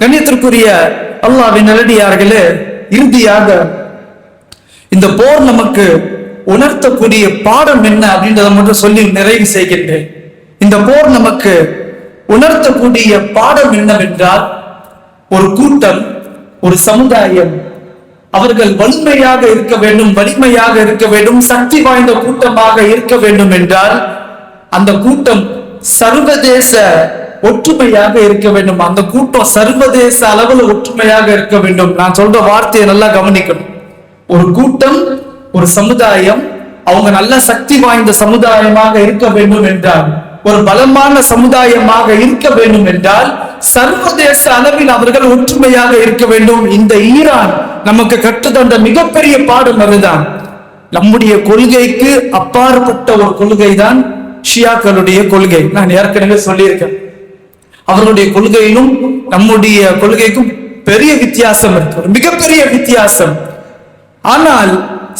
கண்ணியத்திற்குரிய அல்லாஹ்வின் நல்லடியார்களே, இறுதியாக இந்த போர் நமக்கு உணர்த்தக்கூடிய பாடம் என்ன அப்படின்றத மட்டும் சொல்லி நிறைவு செய்கின்றேன். இந்த போர் நமக்கு உணர்த்தக்கூடிய பாடம் என்னவென்றால், ஒரு கூட்டம், ஒரு சமுதாயம் அவர்கள் வலிமையாக இருக்க வேண்டும், வலிமையாக இருக்க வேண்டும், சக்தி வாய்ந்த கூட்டமாக இருக்க வேண்டும் என்றால் அந்த கூட்டம் சர்வதேச ஒற்றுமையாக இருக்க வேண்டும். அந்த கூட்டம் சர்வதேச அளவில் ஒற்றுமையாக இருக்க வேண்டும். நான் சொல்ற வார்த்தையை நல்லா கவனிக்கணும். ஒரு கூட்டம், ஒரு சமுதாயம் அவங்க நல்ல சக்தி வாய்ந்த சமுதாயமாக இருக்க வேண்டும் என்றால், ஒரு பலமான சமுதாயமாக இருக்க வேண்டும் என்றால் சர்வதேச அளவில் அவர்கள் ஒற்றுமையாக இருக்க வேண்டும். இந்த ஈரான் நமக்கு கற்றுத்தந்த மிகப்பெரிய பாடம் அதுதான். நம்முடைய கொள்கைக்கு அப்பாற்பட்ட ஒரு கொள்கை தான் ஷியாக்களுடைய கொள்கை. நான் ஏற்கனவே சொல்லியிருக்கேன், அவர்களுடைய கொள்கையிலும் நம்முடைய கொள்கைக்கும் பெரிய வித்தியாசம் இருக்கு, மிகப்பெரிய வித்தியாசம். ஆனால்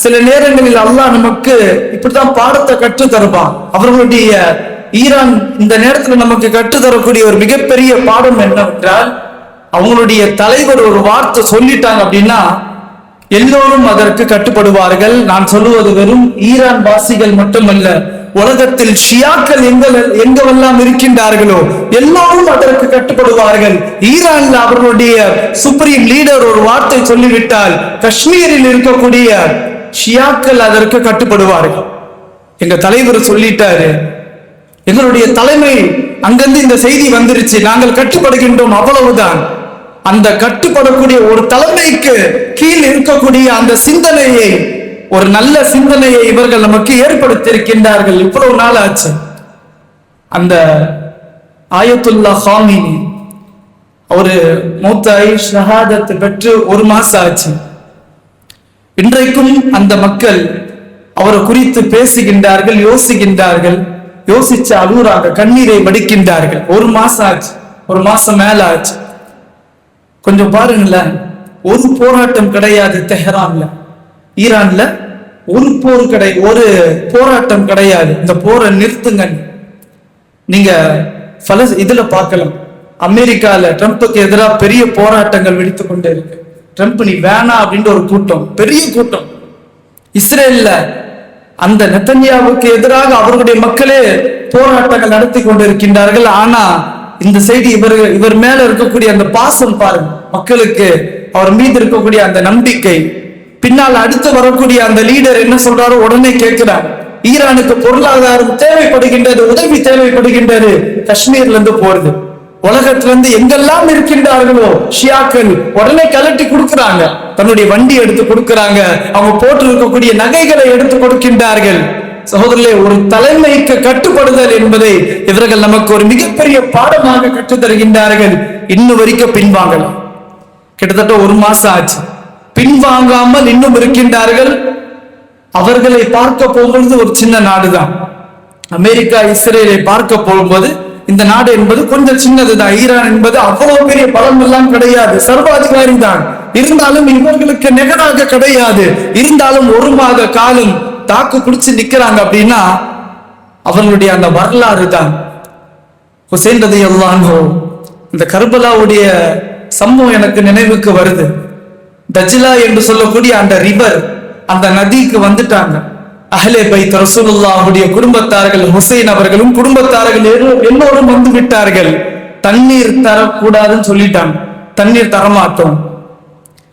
சில நேரங்களில் அல்லாஹ் நமக்கு இப்படித்தான் பாடத்தை கற்று தருவான். அவர்களுடைய ஈரான் இந்த நேரத்தில் நமக்கு கற்றுத்தரக்கூடிய ஒரு மிகப்பெரிய பாடம் என்னவென்றால், அவங்களுடைய தலைவர் ஒரு வார்த்தை சொல்லிட்டாங்க அப்படின்னா எல்லோரும் அதற்கு கட்டுப்படுவார்கள். நான் சொல்லுவது வெறும் ஈரான் வாசிகள் மட்டுமல்ல, உலகத்தில் ஷியாக்கள் எங்கெல்லாம் இருக்கின்றார்களோ எல்லோரும் அதற்கு கட்டுப்படுவார்கள். ஈரான்ல அவர்களுடைய சுப்ரீம் லீடர் ஒரு வார்த்தை சொல்லிவிட்டால் காஷ்மீரில் இருக்கக்கூடிய ஷியாக்கள் அதற்கு கட்டுப்படுவார்கள். எங்க தலைவர் சொல்லிட்டாரு, எங்களுடைய தலைமை அங்கிருந்து இந்த செய்தி வந்துருச்சு, நாங்கள் கட்டுப்படுகின்றோம், அவ்வளவுதான். அந்த கட்டுப்படக்கூடிய ஒரு தலைமைக்கு கீழ் இருக்கக்கூடிய அந்த சிந்தனையை, ஒரு நல்ல சிந்தனையை இவர்கள் நமக்கு ஏற்படுத்தியிருக்கின்றார்கள். இவ்வளவு நாள் ஆச்சு. அந்த ஆயத்துல்லா ஹாமினி அவரு மூத்தாய் ஷஹாதத் பெற்று 1 மாசம் ஆச்சு. இன்றைக்கும் அந்த மக்கள் அவரை குறித்து பேசுகின்றார்கள், யோசிக்கின்றார்கள், யோசிச்சு அழுறாங்க, கண்ணீரை வடிக்கின்றார்கள். 1 மாசம் ஆச்சு, 1 மாசம் மேல ஆச்சு. கொஞ்சம் பாருங்களேன், ஒரு போராட்டம் கிடையாது தெஹரான்ல, ஈரான்ல ஒரு போராட்டம் கிடையாது. இந்த போரை நிறுத்துங்க. நீங்க இதுல பார்க்கலாம், அமெரிக்கால ட்ரம்ப்புக்கு எதிராக பெரிய போராட்டங்கள் வெடித்துக் கொண்டே இருக்கு. ட்ரம்ப் நீ வேணாம் அப்படின்ற ஒரு கூட்டம், பெரிய கூட்டம். இஸ்ரேல்ல அந்த நெத்தன்யாவுக்கு எதிராக அவர்களுடைய மக்களே போராட்டங்கள் நடத்தி கொண்டிருக்கின்றார்கள். ஆனா இந்த செய்தி இவர் மேல இருக்கக்கூடிய அந்த பாசம் பாருங்க, மக்களுக்கு அவர் மீது இருக்கக்கூடிய அந்த நம்பிக்கை. பின்னால் அடுத்து வரக்கூடிய அந்த லீடர் என்ன சொல்றாரோ உடனே கேட்கிறார். ஈரானுக்கு பொருளாதாரம் தேவைப்படுகின்றது, உதவி தேவைப்படுகின்றது, காஷ்மீர்ல இருந்து போறது. உலகத்துல இருந்து எங்கெல்லாம் இருக்கின்றார்களோ ஷியாக்கள் உடனே கலட்டி கொடுக்கிறாங்க, தன்னுடைய வண்டி எடுத்து கொடுக்கிறாங்க, அவங்க போட்டு இருக்கக்கூடிய நகைகளை எடுத்து கொடுக்கின்றார்கள். சகோதரர்களே, ஒரு தலைமைக்கு கட்டுப்படுதல் என்பதை இவர்கள் நமக்கு ஒரு மிகப்பெரிய பாடமாக கற்றுத் தருகின்றார்கள். இன்னும் வரைக்கும் பின்வாங்கலாம். கிட்டத்தட்ட 1 மாசம் ஆச்சு, பின்வாங்காமல் இன்னும் இருக்கின்றார்கள். அவர்களை பார்க்க போகும்போது ஒரு சின்ன நாடுதான் அமெரிக்கா. இஸ்ரேலை பார்க்க போகும்போது இந்த நாடு என்பது கொஞ்சம் சின்னதுதான். ஈரான் என்பது அவ்வளவு பெரிய பலம் எல்லாம் கிடையாது, சர்வாதிகாரி தான். இருந்தாலும் இவர்களுக்கு நிகராக கிடையாது. இருந்தாலும் 1 மாத காலம் தாக்கு பிடிச்சு நிக்கிறாங்க அப்படின்னா அவர்களுடைய அந்த வரலாறு தான். ஹுசைன் ரலியல்லாஹு அன்ஹு, இந்த கர்பலாவுடைய சம்பவம் எனக்கு நினைவுக்கு வருது. தஜ்லா என்று சொல்லக்கூடிய அந்த ரிவர், அந்த நதிக்கு வந்துட்டாங்க. அஹ்லே பைத் ரசூலுல்லாஹுடைய குடும்பத்தார்கள், ஹுசைன் அவர்களும் குடும்பத்தார்கள் எல்லோரும் வந்து விட்டார்கள். தண்ணீர் தரக்கூடாதுன்னு சொல்லிட்டாங்க, தண்ணீர் தரமாட்டோம்,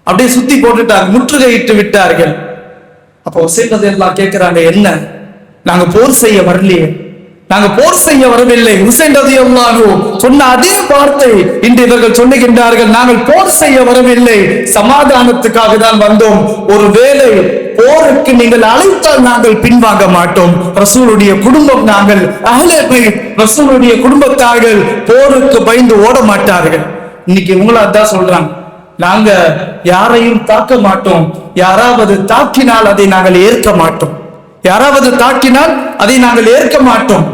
அப்படியே சுத்தி போட்டுட்டாங்க, முற்றுகையிட்டு விட்டார்கள். அப்போ ஹுசைன் ரலியல்லாஹு கேட்கிறாங்க, என்ன நாங்க போர் செய்ய வரலையே, நாங்க போர் செய்ய வரவில்லை. ஹுசைன் ரலியல்லாஹு சொன்ன அதே வார்த்தை இன்று இவர்கள் சொல்லுகின்றார்கள், நாங்கள் போர் செய்ய வரவில்லை, சமாதானத்துக்காக தான் வந்தோம். ஒருவேளை போருக்கு நீங்கள் அழைத்தால் நாங்கள் பின்வாங்க மாட்டோம். ரசூலுடைய குடும்பம் நாங்கள், அஹ்லே பைத் ரசூலுடைய குடும்பத்தார்கள் போருக்கு பயந்து ஓட மாட்டார்கள். இன்னைக்கு இவங்களும் அதான் சொல்றாங்க, நாங்க யாரையும் தாக்க மாட்டோம், யாராவது தாக்கினால் அதை நாங்கள் ஏற்க மாட்டோம், யாராவது தாக்கினால் அதை நாங்கள் ஏற்க மாட்டோம்.